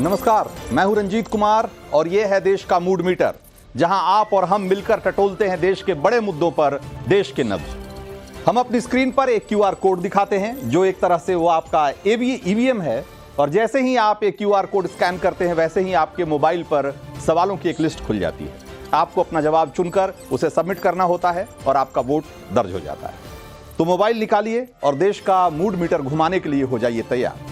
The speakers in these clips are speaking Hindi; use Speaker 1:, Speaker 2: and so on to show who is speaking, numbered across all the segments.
Speaker 1: नमस्कार, मैं हूं रंजीत कुमार और यह है देश का मूड मीटर, जहां आप और हम मिलकर टटोलते हैं देश के बड़े मुद्दों पर देश के नब्ज। हम अपनी स्क्रीन पर एक क्यूआर कोड दिखाते हैं जो एक तरह से वो आपका ईवीएम है, और जैसे ही आप एक क्यूआर कोड स्कैन करते हैं वैसे ही आपके मोबाइल पर सवालों की एक लिस्ट खुल जाती है। आपको अपना जवाब चुनकर उसे सबमिट करना होता है और आपका वोट दर्ज हो जाता है। तो मोबाइल निकालिए और देश का मूड मीटर घुमाने के लिए हो जाइए तैयार।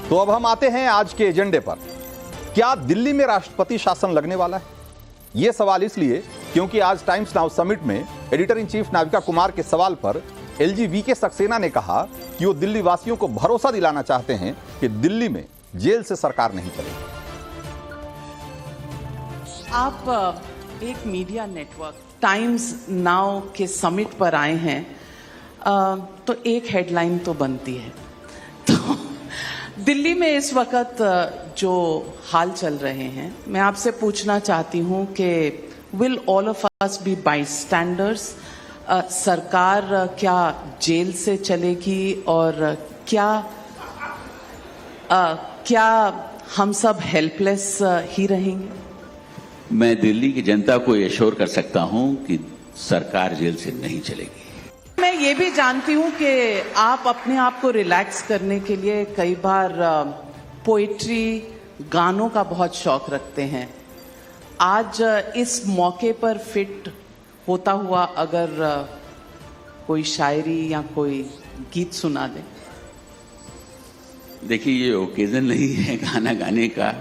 Speaker 1: तो अब हम आते हैं आज के एजेंडे पर। क्या दिल्ली में राष्ट्रपति शासन लगने वाला है? यह सवाल इसलिए क्योंकि आज टाइम्स नाउ समिट में editor in chief Navika Kumar के सवाल पर एलजी वीके सक्सेना ने कहा कि वो दिल्ली वासियों को भरोसा दिलाना चाहते हैं कि दिल्ली में जेल से सरकार नहीं चलेगी।
Speaker 2: आप एक मीडिया नेटवर्क टाइम्स नाउ के समिट पर आए हैं, तो एक हेडलाइन तो बनती है। तो दिल्ली में इस वक्त जो हाल चल रहे हैं, मैं आपसे पूछना चाहती हूं कि will all of us be bystanders? सरकार क्या जेल से चलेगी और क्या हम सब हेल्पलेस ही रहेंगे?
Speaker 3: मैं दिल्ली की जनता को एश्योर कर सकता हूं कि सरकार जेल से नहीं चलेगी।
Speaker 2: मैं ये भी जानती हूँ कि आप अपने आप को रिलैक्स करने के लिए कई बार पोइट्री, गानों का बहुत शौक रखते हैं। आज इस मौके पर फिट होता हुआ अगर कोई शायरी या कोई गीत सुना दे।
Speaker 3: देखिए, ये ओकेजन नहीं है गाना गाने का,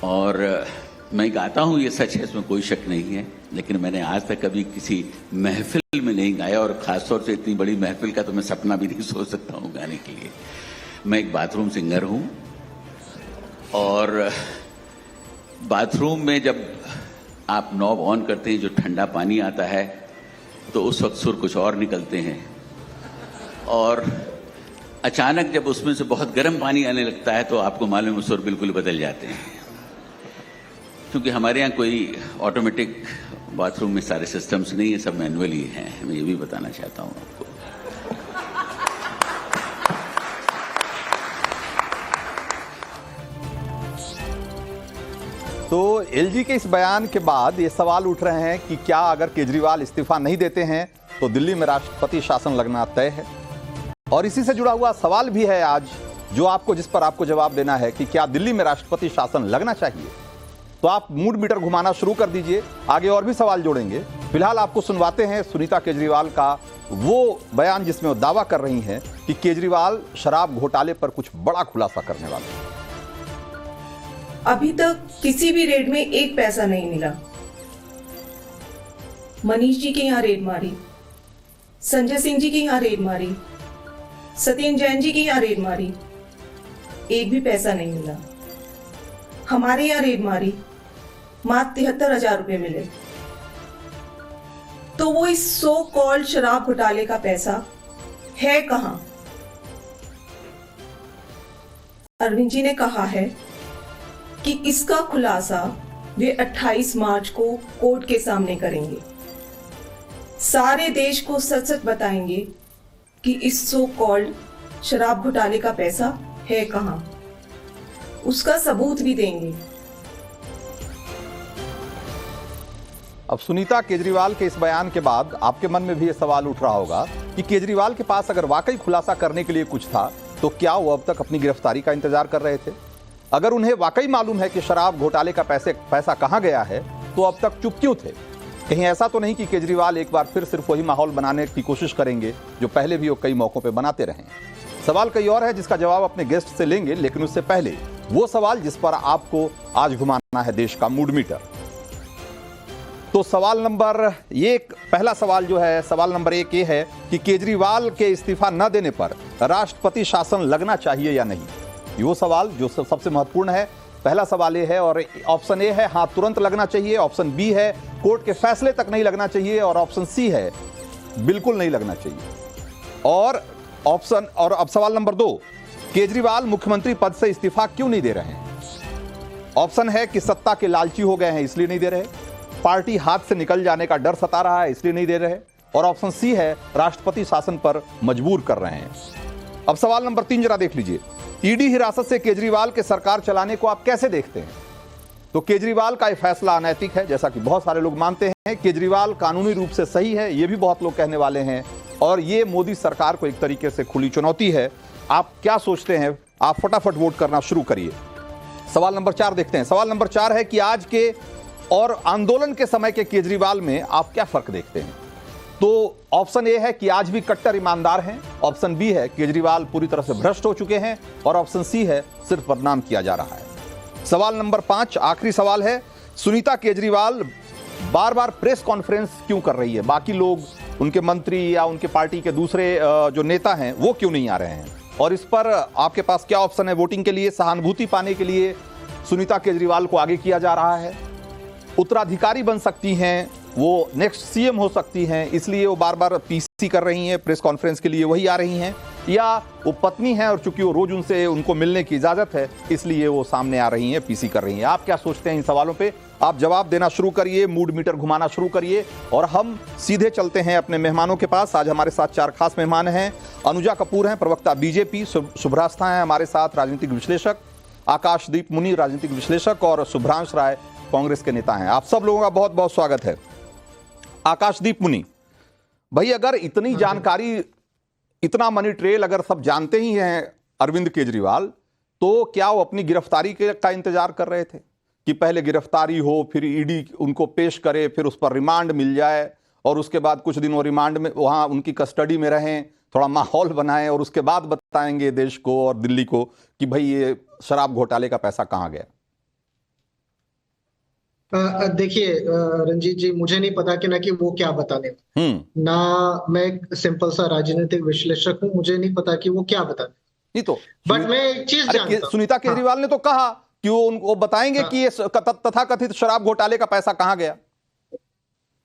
Speaker 3: और मैं गाता हूं, ये सच है, इसमें कोई शक नहीं है, लेकिन मैंने आज तक कभी किसी महफिल में नहीं गाया, और खासतौर से इतनी बड़ी महफिल का तो मैं सपना भी नहीं सोच सकता हूं गाने के लिए। मैं एक बाथरूम सिंगर हूं, और बाथरूम में जब आप नॉब ऑन करते हैं, जो ठंडा पानी आता है, तो उस वक्त सुर कुछ और निकलते हैं, और अचानक जब उसमें से बहुत गर्म पानी आने लगता है तो आपको मालूम है सुर बिल्कुल बदल जाते हैं। क्योंकि हमारे यहाँ कोई ऑटोमेटिक बाथरूम में सारे सिस्टम्स नहीं है, सब मैनुअली हैं। मैं ये भी बताना चाहता हूँ आपको।
Speaker 1: तो एलजी के इस बयान के बाद ये सवाल उठ रहे हैं कि क्या अगर केजरीवाल इस्तीफा नहीं देते हैं तो दिल्ली में राष्ट्रपति शासन लगना तय है? और इसी से जुड़ा हुआ सवाल भी है आज, जिस पर आपको जवाब देना है कि क्या दिल्ली में राष्ट्रपति शासन लगना चाहिए। तो आप मूड मीटर घुमाना शुरू कर दीजिए, आगे और भी सवाल जोड़ेंगे। फिलहाल आपको सुनवाते हैं सुनीता केजरीवाल का वो बयान जिसमें वो दावा कर रही हैं कि केजरीवाल शराब घोटाले पर कुछ बड़ा खुलासा करने वाले हैं।
Speaker 4: अभी तक किसी भी रेड में एक पैसा नहीं मिला। मनीष जी के यहाँ रेड मारी, संजय सिंह जी के यहाँ रेड मारी, सत्येंद्र जैन जी के यहाँ रेड मारी, एक भी पैसा नहीं मिला। हमारे यहाँ रेड मारी, मात्र 73,000 रुपए मिले। तो वो इस सो कॉल्ड शराब घोटाले का पैसा है कहां? अरविंद जी ने कहा है कि इसका खुलासा वे 28 मार्च को कोर्ट के सामने करेंगे। सारे देश को सच सच बताएंगे कि इस सो कॉल्ड शराब घोटाले का पैसा है कहां, उसका सबूत भी देंगे।
Speaker 1: अब सुनीता केजरीवाल के इस बयान के बाद आपके मन में भी यह सवाल उठ रहा होगा कि केजरीवाल के पास अगर वाकई खुलासा करने के लिए कुछ था तो क्या वो अब तक अपनी गिरफ्तारी का इंतजार कर रहे थे? अगर उन्हें वाकई मालूम है कि शराब घोटाले का पैसा कहां गया है तो अब तक चुप क्यों थे? कहीं ऐसा तो नहीं कि केजरीवाल एक बार फिर सिर्फ वही माहौल बनाने की कोशिश करेंगे जो पहले भी वो कई मौकों पर बनाते रहे? सवाल कई और है जिसका जवाब अपने गेस्ट से लेंगे, लेकिन उससे पहले वो सवाल जिस पर आपको आज घुमाना है देश का मूड मीटर। तो सवाल नंबर पहला सवाल जो है, सवाल नंबर 1 ये है कि केजरीवाल के इस्तीफा न देने पर राष्ट्रपति शासन लगना चाहिए या नहीं। ये सवाल जो सबसे महत्वपूर्ण है। पहला सवाल ये है, और ऑप्शन ए है हाँ तुरंत लगना चाहिए, ऑप्शन बी है कोर्ट के फैसले तक नहीं लगना चाहिए, और ऑप्शन सी है बिल्कुल नहीं लगना चाहिए। और अब सवाल नंबर 2, केजरीवाल मुख्यमंत्री पद से इस्तीफा क्यों नहीं दे रहे हैं? ऑप्शन है कि सत्ता के लालची हो गए हैं इसलिए नहीं दे रहे, पार्टी हाथ से निकल जाने का डर सता रहा है इसलिए नहीं दे रहे, और ऑप्शन सी है राष्ट्रपति शासन पर मजबूर कर रहे हैं। अब सवाल नंबर 3 जरा देख लीजिए। ईडी हिरासत से केजरीवाल के सरकार चलाने को आप कैसे देखते हैं? तो केजरीवाल का यह फैसला अनैतिक है, जैसा कि बहुत सारे लोग मानते हैं। केजरीवाल कानूनी रूप से सही है, यह भी बहुत लोग कहने वाले हैं, और यह मोदी सरकार को एक तरीके से खुली चुनौती है। आप क्या सोचते हैं? आप फटाफट वोट करना शुरू करिए। सवाल नंबर 4 देखते हैं। सवाल नंबर 4 है कि आज के और आंदोलन के समय के केजरीवाल में आप क्या फर्क देखते हैं? तो ऑप्शन ए है कि आज भी कट्टर ईमानदार हैं, ऑप्शन बी है केजरीवाल पूरी तरह से भ्रष्ट हो चुके हैं, और ऑप्शन सी है सिर्फ बदनाम किया जा रहा है। सवाल नंबर 5 आखिरी सवाल है, सुनीता केजरीवाल बार बार प्रेस कॉन्फ्रेंस क्यों कर रही है? बाकी लोग, उनके मंत्री या उनके पार्टी के दूसरे जो नेता हैं वो क्यों नहीं आ रहे हैं? और इस पर आपके पास क्या ऑप्शन है वोटिंग के लिए? सहानुभूति पाने के लिए सुनीता केजरीवाल को आगे किया जा रहा है, उत्तराधिकारी बन सकती हैं, वो नेक्स्ट सीएम हो सकती हैं इसलिए वो बार बार पीसी कर रही हैं, प्रेस कॉन्फ्रेंस के लिए वही आ रही हैं, या वो पत्नी हैं और चूंकि वो रोज उनको मिलने की इजाजत है इसलिए वो सामने आ रही हैं, पीसी कर रही हैं? आप क्या सोचते हैं इन सवालों पे? आप जवाब देना शुरू करिए, मूड मीटर घुमाना शुरू करिए, और हम सीधे चलते हैं अपने मेहमानों के पास। आज हमारे साथ 4 खास मेहमान हैं। अनुजा कपूर हैं, प्रवक्ता बीजेपी, शुभ्रास्था हैं हमारे साथ, राजनीतिक विश्लेषक, आकाशदीप मुनि, राजनीतिक विश्लेषक, और शुभ्रांश राय, कांग्रेस के नेता हैं। आप सब लोगों का बहुत बहुत स्वागत है। आकाशदीप मुनि भाई, अगर इतनी जानकारी, इतना मनी ट्रेल अगर सब जानते ही हैं अरविंद केजरीवाल, तो क्या वो अपनी गिरफ्तारी का इंतजार कर रहे थे कि पहले गिरफ्तारी हो, फिर ईडी उनको पेश करे, फिर उस पर रिमांड मिल जाए, और उसके बाद कुछ दिन वो रिमांड में वहां उनकी कस्टडी में रहें, थोड़ा माहौल बनाएं, और उसके बाद बताएंगे देश को और दिल्ली को कि भाई ये शराब घोटाले का पैसा कहां गया?
Speaker 5: देखिए रंजीत जी, मुझे नहीं पता कि वो क्या बताने, ना मैं एक सिंपल सा राजनीतिक विश्लेषक हूं, मुझे नहीं पता कि वो क्या बताने।
Speaker 1: नहीं तो
Speaker 5: बट मैं एक चीज जानता हूं,
Speaker 1: सुनीता केजरीवाल ने तो कहा कि वो बताएंगे कि ये तथाकथित शराब घोटाले का पैसा कहां गया।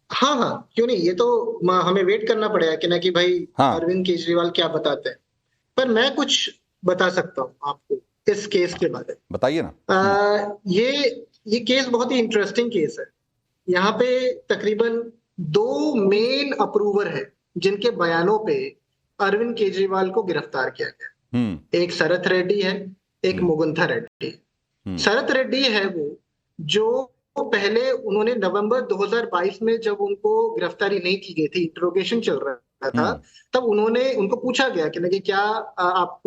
Speaker 5: हाँ, क्यों नहीं, ये तो हमें वेट करना पड़ेगा कि भाई अरविंद केजरीवाल क्या बताते हैं। पर मैं कुछ बता सकता हूँ आपको इस केस के बारे में।
Speaker 1: बताइए ना।
Speaker 5: ये केस बहुत ही इंटरेस्टिंग केस है। यहाँ पे तकरीबन 2 मेन अप्रूवर है जिनके बयानों पे अरविंद केजरीवाल को गिरफ्तार किया गया। एक शरत रेड्डी है, एक मुकुंदा रेड्डी है। शरत रेड्डी है वो जो पहले उन्होंने नवंबर 2022 में जब उनको गिरफ्तारी नहीं की गई थी, इंट्रोगेशन चल रहा था, तब उनको पूछा गया कि क्या आप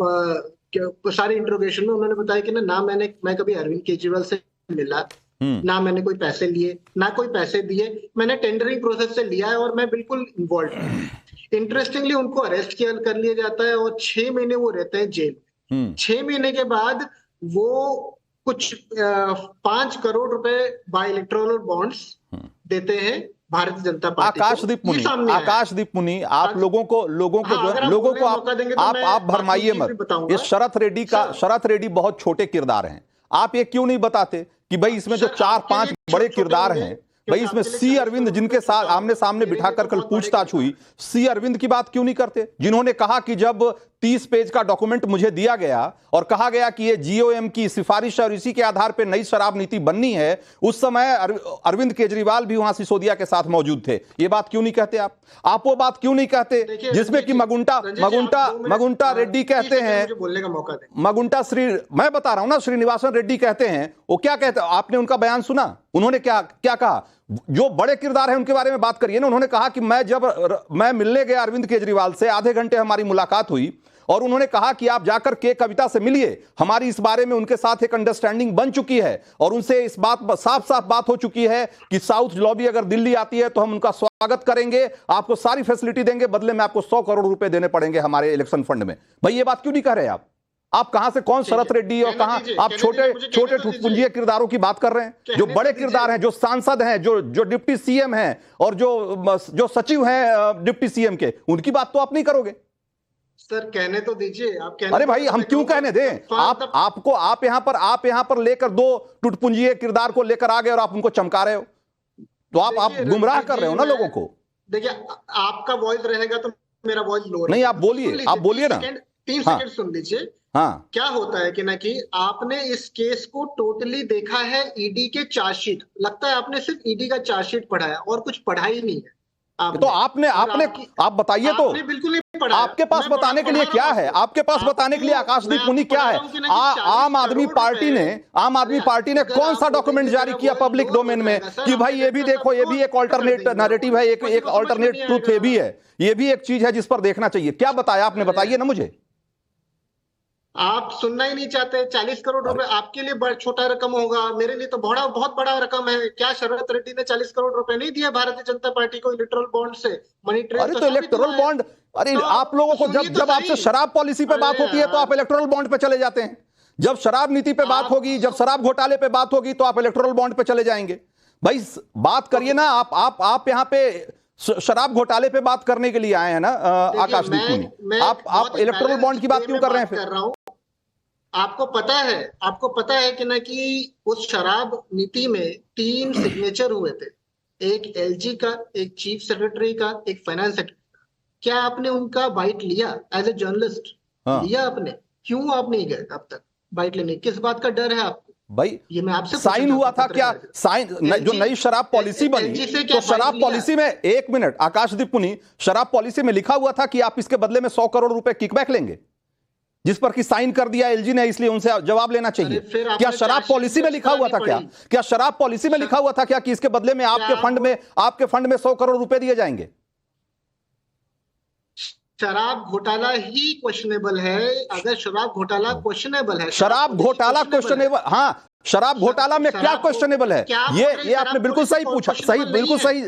Speaker 5: सारे इंट्रोगेशन में उन्होंने बताया कि ना मैं कभी अरविंद केजरीवाल से मिला, ना मैंने कोई पैसे लिए, ना कोई पैसे दिए, मैंने टेंडरिंग प्रोसेस से लिया है और मैं बिल्कुल इन्वॉल्व हूं। इंटरेस्टिंगली उनको अरेस्ट कर लिया जाता है और 6 महीने वो रहते हैं जेल में। 6 महीने के बाद वो कुछ 5 करोड़ रुपए बाय इलेक्टोरल बॉन्ड्स देते हैं भारतीय जनता पार्टी।
Speaker 1: आकाशदीप मुनि, आप लोगों को आप भरमाइए मत। ये शरत रेड्डी बहुत छोटे किरदार हैं, आप ये क्यों नहीं बताते कि भाई इसमें जो 4-5 बड़े किरदार हैं, भाई इसमें सी अरविंद जिनके साथ आमने सामने बिठाकर कल पूछताछ हुई, सी अरविंद की बात क्यों नहीं करते? जिन्होंने कहा कि जब 30 पेज का डॉक्यूमेंट मुझे दिया गया और कहा गया कि ये जीओएम की सिफारिश और इसी के आधार पर नई शराब नीति बननी है, उस समय अरविंद केजरीवाल भी वहां सिसोदिया के साथ मौजूद थे। ये बात क्यों नहीं कहते आप वो बात क्यों नहीं कहते जिसमें कि मगुंटा रेड्डी कहते हैं,
Speaker 5: बोलने का मौका
Speaker 1: मैं बता रहा हूं ना, श्रीनिवासन रेड्डी कहते हैं, वो क्या कहते हैं? आपने उनका बयान सुना? उन्होंने क्या कहा? जो बड़े किरदार हैं उनके बारे में बात करिए ना। उन्होंने कहा कि मैं मिलने गया अरविंद केजरीवाल से, आधे घंटे हमारी मुलाकात हुई और उन्होंने कहा कि आप जाकर के कविता से मिलिए, हमारी इस बारे में उनके साथ एक अंडरस्टैंडिंग बन चुकी है और उनसे इस बात साफ बात हो चुकी है कि साउथ लॉबी अगर दिल्ली आती है तो हम उनका स्वागत करेंगे, आपको सारी फैसिलिटी देंगे, बदले में आपको 100 करोड़ रुपए देने पड़ेंगे हमारे इलेक्शन फंड में। भाई ये बात क्यों नहीं कह रहे आप कहां से, कौन शरत रेड्डी और कहां आप छोटे ठुटपुंजिए किरदारों की बात कर रहे हैं? जो बड़े किरदार हैं, जो सांसद हैं, जो डिप्टी सीएम हैं और जो सचिव हैं डिप्टी सीएम के, उनकी बात तो आप नहीं करोगे।
Speaker 5: सर कहने तो दीजिए, आप कहने।
Speaker 1: अरे भाई हम क्यों कहने दें? आप यहां पर लेकर 2 टुटपुंजिए किरदार को लेकर आ गए और आप उनको चमका रहे हो, तो आप गुमराह कर रहे हो ना लोगों को।
Speaker 5: देखिए आपका वॉइस रहेगा तो मेरा वॉइस लो,
Speaker 1: नहीं आप बोलिए ना।
Speaker 5: 3 सेकंड सुन लीजिए।
Speaker 1: हाँ,
Speaker 5: क्या होता है कि ना कि आपने इस केस को टोटली देखा है ईडी के चार्जशीट, लगता है आपने सिर्फ ईडी का चार्जशीट पढ़ा है और कुछ पढ़ा ही नहीं है
Speaker 1: तो आपने आप बताइए तो,
Speaker 5: आपने बिल्कुल नहीं पढ़ा।
Speaker 1: आपके पास बताने के लिए क्या है? आपके पास बताने के लिए आकाशदीप पुनी क्या है? आम आदमी पार्टी ने कौन सा डॉक्यूमेंट जारी किया पब्लिक डोमेन में कि भाई ये भी देखो, ये भी एक ऑल्टरनेट नैरेटिव है, एक ऑल्टरनेट ट्रूथ ये भी है, ये भी एक चीज है जिस पर देखना चाहिए। क्या बताया आपने? बताइए ना मुझे।
Speaker 5: आप सुनना ही नहीं चाहते। 40 करोड़ रुपए आपके लिए छोटा रकम होगा, मेरे लिए तो बहुत बड़ा रकम है। क्या शरद रेड्डी ने 40 करोड़ रुपए नहीं दिया भारतीय जनता पार्टी को इलेक्टोरल बॉन्ड से? मनी ट्रेल
Speaker 1: अरे तो इलेक्टोरल बॉन्ड, अरे आप लोगों को जब आपसे शराब पॉलिसी पे बात होती है तो आप इलेक्टोरल बॉन्ड पे चले जाते हैं, जब शराब नीति पे बात होगी, जब शराब घोटाले पे बात होगी तो आप इलेक्टोरल बॉन्ड पे चले जाएंगे। भाई बात करिए ना, आप यहाँ पे शराब घोटाले पे बात करने के लिए आए हैं ना आकाशदीप पुनी, आप इलेक्टोरल बॉन्ड की बात क्यों कर रहे हैं फिर?
Speaker 5: आपको पता है कि ना कि उस शराब नीति में 3 सिग्नेचर हुए थे, एक एलजी का, एक चीफ सेक्रेटरी का, एक फाइनेंस सेक्रेटरी। क्या आपने उनका बाइट लिया एज ए जर्नलिस्ट? लिया आपने? क्यों आप नहीं गए अब तक बाइट लेने? किस बात का डर है आपको? भाई ये मैं आपसे
Speaker 1: साइन हुआ था क्या? साइन जो नई शराब पॉलिसी बनी तो शराब पॉलिसी में, एक मिनट आकाशदीप पुनी, शराब पॉलिसी में लिखा हुआ था कि आप इसके बदले में 100 करोड़ रुपए किकबैक लेंगे, जिस पर कि साइन कर दिया एलजी ने, इसलिए उनसे जवाब लेना चाहिए। क्या शराब पॉलिसी में लिखा हुआ था क्या शराब पॉलिसी में लिखा हुआ था क्या कि इसके बदले में आपके फंड में 100 करोड़ रुपए दिए जाएंगे?
Speaker 5: शराब घोटाला ही क्वेश्चनेबल है। अगर शराब घोटाला क्वेश्चनेबल है,
Speaker 1: शराब घोटाला क्वेश्चनेबल, हाँ, शराब घोटाला में क्या क्वेश्चनेबल है? ये आपने बिल्कुल सही पूछा, बिल्कुल सही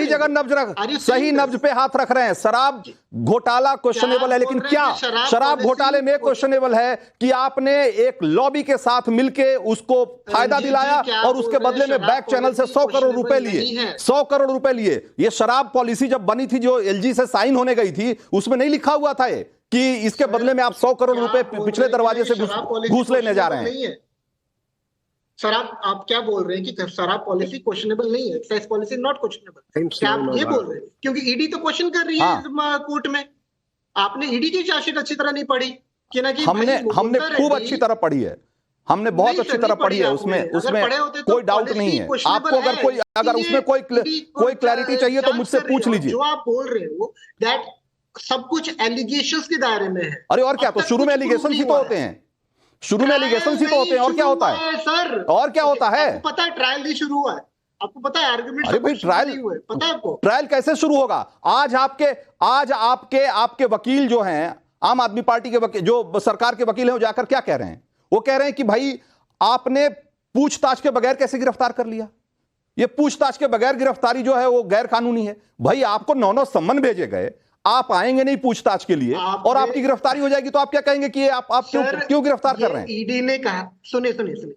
Speaker 1: जगह सही नब्ज पे हाथ रख रहे हैं। शराब घोटाला क्वेश्चनेबल है, लेकिन क्या शराब घोटाले में क्वेश्चनेबल है कि आपने एक लॉबी के साथ मिलके उसको फायदा दिलाया और उसके बदले में बैक चैनल से 100 करोड़ रुपए लिए, 100 करोड़ रुपए लिए। ये शराब पॉलिसी जब बनी थी, जो एलजी से साइन होने गई थी, उसमें नहीं लिखा हुआ था कि इसके बदले में आप 100 करोड़ रुपए पिछले दरवाजे से घूस लेने जा रहे हैं।
Speaker 5: शराब, आप क्या बोल रहे हैं कि शराब पॉलिसी क्वेश्चनेबल नहीं है? एक्साइज पॉलिसी नॉट क्वेश्चनेबल, क्या आप ये बोल रहे हैं? क्योंकि ईडी तो क्वेश्चन कर रही है कोर्ट में। आपने ईडी की चार्जशीट अच्छी तरह नहीं पढ़ी कि ना? कि
Speaker 1: हमने खूब अच्छी तरह पढ़ी है, हमने बहुत अच्छी तरह पढ़ी है, उसमें कोई डाउट नहीं है। आपको अगर उसमें कोई क्लैरिटी चाहिए तो मुझसे पूछ लीजिए।
Speaker 5: जो आप बोल रहे हो दैट सब कुछ एलिगेशंस के दायरे में है।
Speaker 1: अरे और क्या, तो शुरू में एलिगेशन ही तो होते हैं, शुरू में एलिगेशन ही तो होते हैं। और क्या होता है
Speaker 5: सर?
Speaker 1: और क्या होता है?
Speaker 5: आपको पता है ट्रायल भी शुरू हुआ है, आपको पता है आर्गुमेंट?
Speaker 1: अरे भाई ट्रायल,
Speaker 5: पता है आपको?
Speaker 1: ट्रायल कैसे शुरू होगा? आज आपके वकील जो हैं, आम आदमी पार्टी के वकील, जो सरकार के वकील हैं, वो जाकर क्या कह रहे हैं? वो कह रहे हैं कि भाई आपने पूछताछ के बगैर कैसे गिरफ्तार कर लिया? ये पूछताछ के बगैर गिरफ्तारी जो है वो गैर कानूनी है। भाई आपको 9 सम्मन भेजे गए, आप आएंगे नहीं पूछताछ के लिए और आपकी गिरफ्तारी हो जाएगी, तो आप क्या कहेंगे कि आप क्यों गिरफ्तार कर रहे हैं?
Speaker 5: ईडी ने कहा, सुनिए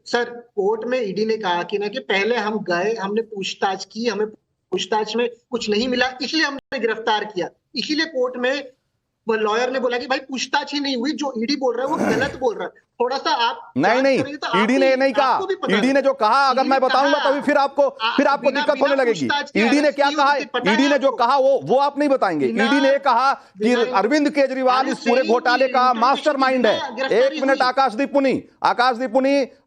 Speaker 5: सर, कोर्ट में ईडी ने कहा कि ना कि पहले हम गए, हमने पूछताछ की, हमें पूछताछ में कुछ नहीं मिला, इसलिए हमने गिरफ्तार किया। इसीलिए कोर्ट में लॉयर ने बोला कि भाई पूछताछ ही नहीं हुई, जो ईडी बोल रहा है वो गलत बोल रहा है। थोड़ा सा आप
Speaker 1: नहीं, ईडी ने नहीं कहा। ईडी ने जो कहा, अगर मैं बताऊंगा तभी फिर आपको दिक्कत होने लगेगी। ईडी ने क्या कहा? ईडी ने जो कहा वो आप नहीं बताएंगे। ईडी ने कहा कि अरविंद केजरीवाल इस पूरे घोटाले का मास्टरमाइंड है। एक मिनट आकाशदीप पुनी,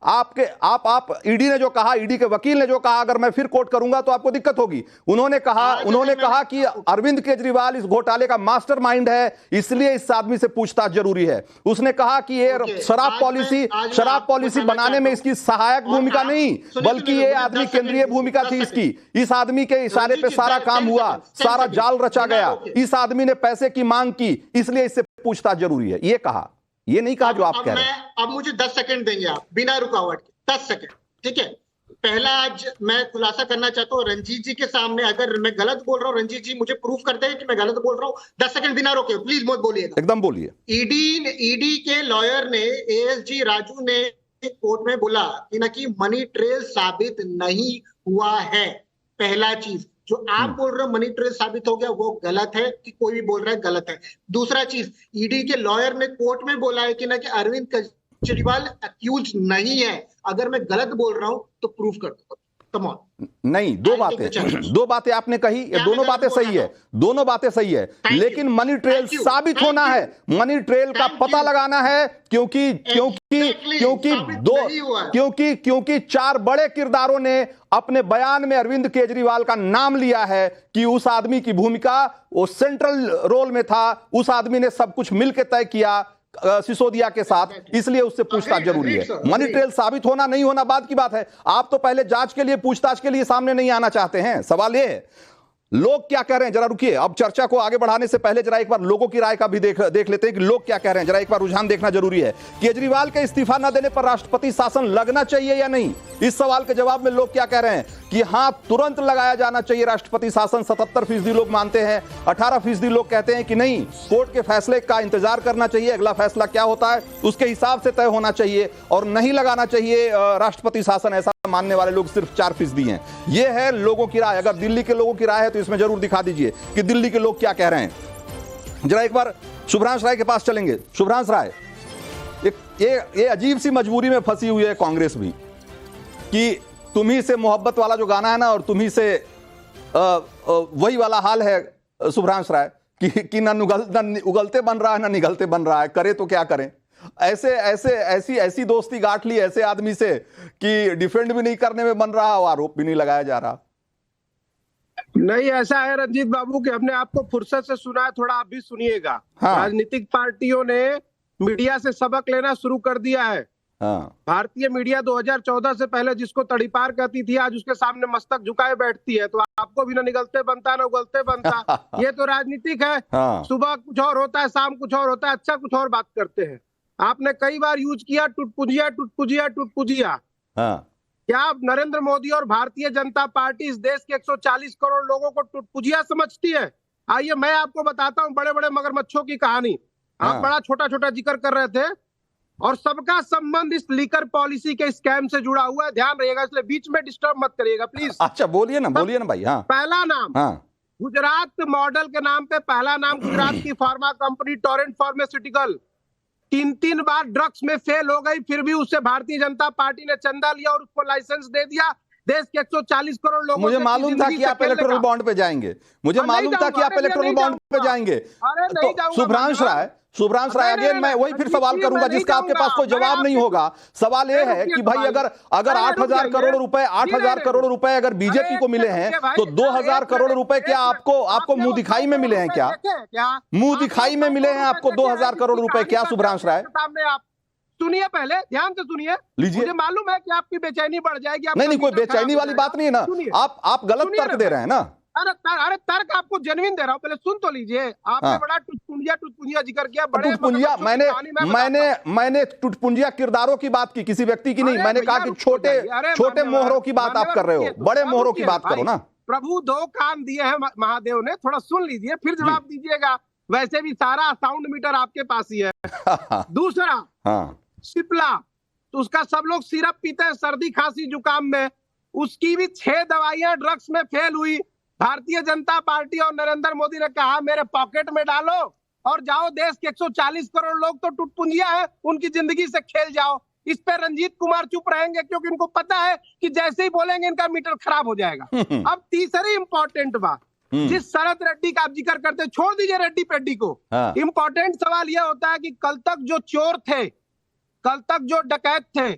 Speaker 1: आप ईडी ने जो कहा, ईडी के वकील ने जो कहा, अगर मैं फिर कोट करूंगा तो आपको दिक्कत होगी। उन्होंने कहा कि अरविंद केजरीवाल इस घोटाले का मास्टरमाइंड है, इसलिए इस आदमी से पूछताछ जरूरी है। उसने कहा कि ये शराब पॉलिसी बनाने में इसकी सहायक भूमिका नहीं, बल्कि ये आदमी केंद्रीय भूमिका थी इसकी। इस आदमी के इशारे पे सारा काम हुआ, सारा जाल रचा गया। इस आदमी ने पैसे की मांग की, इसलिए इससे पूछताछ जरूरी है। ये कहा, ये नहीं कहा जो आप कह रहे हैं।
Speaker 5: अब मुझे 10 सेकंड देंगे आप, बिना रुकावट के 10 सेकंड, ठीक है? पहला आज मैं खुलासा करना चाहता हूँ रंजीत जी के सामने, अगर मैं गलत बोल रहा हूँ, रंजीत जी मुझे प्रूफ कर दें कि मैं गलत बोल रहा हूँ। 10 सेकंड बिना रोके, प्लीज मत बोलिएगा,
Speaker 1: एकदम बोलिए।
Speaker 5: ईडी के लॉयर ने, एएसजी राजू ने कोर्ट में बोला कि ना कि मनी ट्रेल साबित नहीं हुआ है। पहला चीज जो आप बोल रहे हो मनी ट्रेल साबित हो गया, वो गलत है, कि कोई भी बोल रहा है गलत है। दूसरा चीज, ईडी के लॉयर ने कोर्ट में बोला है कि ना कि अरविंद केजरीवाल अक्यूज नहीं है। अगर मैं गलत बोल रहा हूं तो प्रूफ कर दो। Come on.
Speaker 1: नहीं, दो बातें आपने कही, दोनों बातें सही है, दोनों बातें सही है, लेकिन मनी ट्रेल साबित होना है, मनी ट्रेल का पता लगाना है, क्योंकि 4 बड़े किरदारों ने अपने बयान में अरविंद केजरीवाल का नाम लिया है कि उस आदमी की भूमिका वो सेंट्रल रोल में था, उस आदमी ने सब कुछ मिलकर तय किया सिसोदिया के साथ, इसलिए उससे पूछताछ जरूरी है। मनी ट्रेल साबित होना नहीं होना बात की बात है। आप तो पहले जांच के लिए, पूछताछ के लिए सामने नहीं आना चाहते हैं। सवाल यह है लोग क्या कह रहे हैं, जरा रुकिए, अब चर्चा को आगे बढ़ाने से पहले जरा एक बार लोगों की राय का भी देख लेते हैं कि लोग क्या कह रहे हैं। जरा एक बार रुझान देखना जरूरी है। केजरीवाल के इस्तीफा न देने पर राष्ट्रपति शासन लगना चाहिए या नहीं, इस सवाल के जवाब में लोग क्या कह रहे हैं कि हां, तुरंत लगाया जाना चाहिए राष्ट्रपति शासन। 77% लोग मानते हैं, 18% लोग कहते हैं कि नहीं, कोर्ट के फैसले का इंतजार करना चाहिए, अगला फैसला क्या होता है उसके हिसाब से तय होना चाहिए और नहीं लगाना चाहिए राष्ट्रपति शासन, ऐसा मानने वाले लोग सिर्फ 4% हैं। यह है लोगों की राय। अगर दिल्ली के लोगों की राय है तो इसमें जरूर दिखा दीजिए कि दिल्ली के लोग क्या कह रहे हैं। जरा एक बार शुभ्रांश राय के पास चलेंगे। शुभ्रांश राय, ये अजीब सी मजबूरी में फंसी हुई है कांग्रेस भी कि तुम्ही से मोहब्बत वाला जो गाना है ना, और तुम्ही से वही वाला हाल है शुभ्रांश राय कि ना उगलते बन रहा है ना निगलते बन रहा है, करे तो क्या करें। ऐसी दोस्ती गांठ ली ऐसे आदमी से कि डिफेंड भी नहीं करने में बन रहा और आरोप भी नहीं लगाया जा रहा।
Speaker 6: नहीं, ऐसा है रंजीत बाबू कि हमने आपको फुर्सत से सुना है, थोड़ा आप भी सुनिएगा।
Speaker 1: हाँ।
Speaker 6: राजनीतिक पार्टियों ने मीडिया से सबक लेना शुरू कर दिया है।
Speaker 1: हाँ।
Speaker 6: भारतीय मीडिया 2014 से पहले जिसको तड़ीपार कहती थी, आज उसके सामने मस्तक झुकाए बैठती है। तो आपको भी ना निगलते बनता ना उगलते बनता। ये तो राजनीतिक है।
Speaker 1: हाँ।
Speaker 6: सुबह कुछ और होता है, शाम कुछ और होता है, अच्छा कुछ और बात करते हैं। आपने कई बार यूज किया टुटपुजिया।
Speaker 1: हाँ।
Speaker 6: क्या नरेंद्र मोदी और भारतीय जनता पार्टी इस देश के 140 करोड़ लोगों को टुटपुजिया समझती है? आइए मैं आपको बताता हूं बड़े बड़े मगरमच्छों की कहानी। आप बड़ा छोटा छोटा जिक्र कर रहे थे, और सबका संबंध इस लीकर पॉलिसी के स्कैम से जुड़ा हुआ है, ध्यान रहिएगा, इसलिए बीच में डिस्टर्ब मत करिएगा प्लीज।
Speaker 1: अच्छा, बोलिए ना भाई। हाँ।
Speaker 6: पहला नाम,
Speaker 1: हाँ।
Speaker 6: गुजरात मॉडल के नाम पे पहला नाम, गुजरात की फार्मा कंपनी टोरेंट फार्मास्यूटिकल 3 बार ड्रग्स में फेल हो गई, फिर भी उससे भारतीय जनता पार्टी ने चंदा लिया और उसको लाइसेंस दे दिया। देश के 140 करोड़ लोगों
Speaker 1: मुझे मालूम था कि आप इलेक्टोरल बॉन्ड पे जाएंगे, मुझे मालूम था कि आप इलेक्टोरल बॉन्ड पे जाएंगे। तो शुभ्रांश राय अगेन मैं वही फिर सवाल करूंगा जिसका आपके पास कोई जवाब नहीं होगा। सवाल यह है कि भाई अगर 8,000 करोड़ रुपए अगर बीजेपी को मिले हैं तो 2,000 करोड़ रुपए क्या आपको मुंह दिखाई में मिले हैं? क्या मुंह दिखाई में मिले हैं आपको 2,000 करोड़ रुपए? क्या शुभ्रांश राय?
Speaker 6: सुनिए, पहले ध्यान से सुनिए, मुझे मालूम है कि आपकी बेचैनी बढ़ जाएगी।
Speaker 1: नहीं, कोई बेचैनी वाली बात नहीं है ना, आप गलत तर्क दे रहे हैं ना।
Speaker 6: अरे तर्क आपको जेन्युइन दे रहा हूं, पहले सुन तो लीजिए। आपने बड़ा टुटपुंजिया जिक्र किया।
Speaker 1: टुटपुंजिया मैंने टुटपुंजिया किरदारों की बात की, किसी व्यक्ति की नहीं। मैंने कहा कि छोटे मोहरों की बात आप कर रहे हो, बड़े मोहरों की बात करो ना।
Speaker 6: प्रभु 2 कान दिए हैं महादेव ने, थोड़ा सुन लीजिए फिर जवाब दीजिएगा। वैसे भी सारा साउंड मीटर आपके पास ही है। दूसरा, सिप्ला, तो उसका सब लोग सिरप पीते हैं सर्दी खांसी जुकाम में, उसकी भी 6 दवाइयां ड्रग्स में फेल हुई। भारतीय जनता पार्टी और नरेंद्र मोदी ने कहा मेरे पॉकेट में डालो और जाओ, देश के 140 करोड़ लोग तो टुटपुंजिया है, उनकी जिंदगी से खेल जाओ। इस पे रंजीत कुमार चुप रहेंगे क्योंकि उनको पता है कि जैसे ही बोलेंगे इनका मीटर खराब हो जाएगा। अब तीसरी इंपॉर्टेंट बात, जिस शरद रेड्डी का आप जिक्र करते, छोड़ दीजिए रेड्डी पेड्डी को। इंपॉर्टेंट सवाल यह होता है कि कल तक जो चोर थे, कल तक जो डकैत थे,